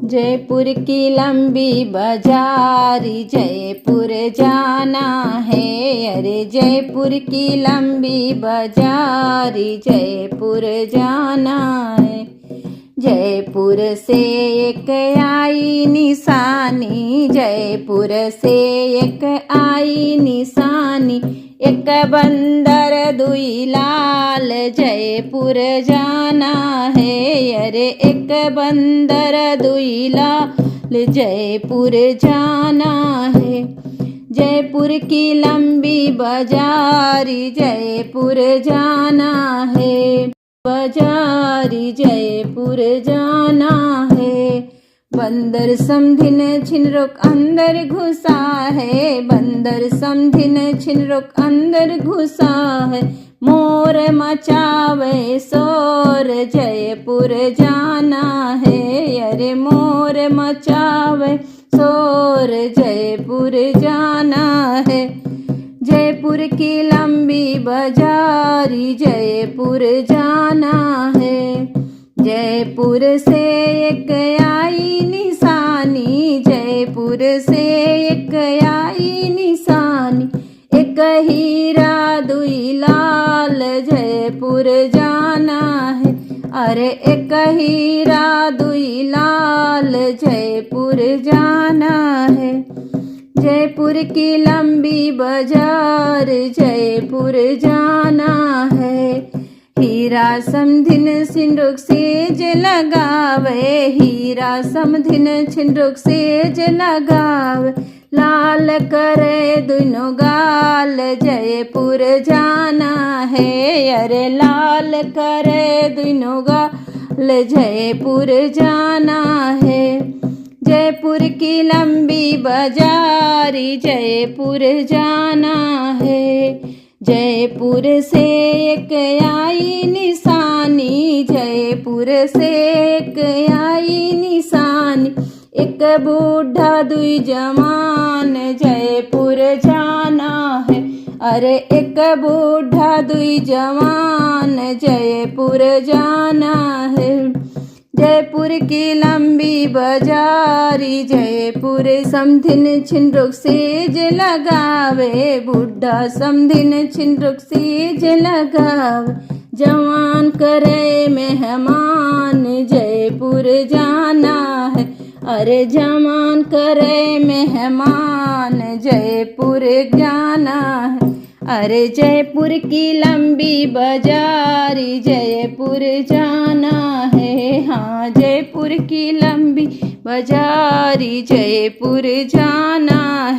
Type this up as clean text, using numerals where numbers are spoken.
जयपुर की लंबी बाजारी जयपुर जाना है। अरे जयपुर की लंबी बाजारी जयपुर जाना है। जयपुर से एक आई निशानी, जयपुर से एक आई निशानी। एक बंदर दुई लाल जयपुर जाना है। अरे एक बंदर दुई लाल जयपुर जाना है। जयपुर की लंबी बाजारी जयपुर जाना है। बाजारी जयपुर जाना है। बंदर समधिन छिनरोक अंदर घुसा है। बंदर समधिन छिनरोक अंदर घुसा है। मोर मचावे शोर जयपुर जाना है। अरे मोर मचावे शोर जयपुर जाना है। जयपुर की लंबी बाजारी जयपुर जाना है। जयपुर से एक आई निशानी, जयपुर से एक आई निशानी। एक हीरा दुई लाल जयपुर जाना है। अरे एक हीरा दुई लाल जयपुर जाना है। जयपुर की लंबी बाजार जयपुर जाना है। हीरा समधिन सिंदूक सेज लगावे, हीरा समधिन सिंदूक सेज लगावे। लाल करे दोनों गाल जयपुर जाना है। अरे लाल करे दोनों गाल जयपुर जाना है। जयपुर की लंबी बाजारी जयपुर जाना है। जयपुर से एक आई निशानी, जयपुर से एक आई निशानी। एक बूढ़ा दुई जवान जयपुर जाना है। अरे एक बूढ़ा दुई जवान जयपुर जाना है। जयपुर की लंबी बाजारी जयपुर समधिन छिनरोक सेज लगावे। बूढ़ा समधिन छिनरोक सेज लगावे। जवान करे मेहमान जयपुर जाना है। अरे जवान करे मेहमान जयपुर जाना है। अरे जयपुर की लंबी बाजारी जयपुर जाना है। हाँ जयपुर की लंबी बाजारी जयपुर जाना है।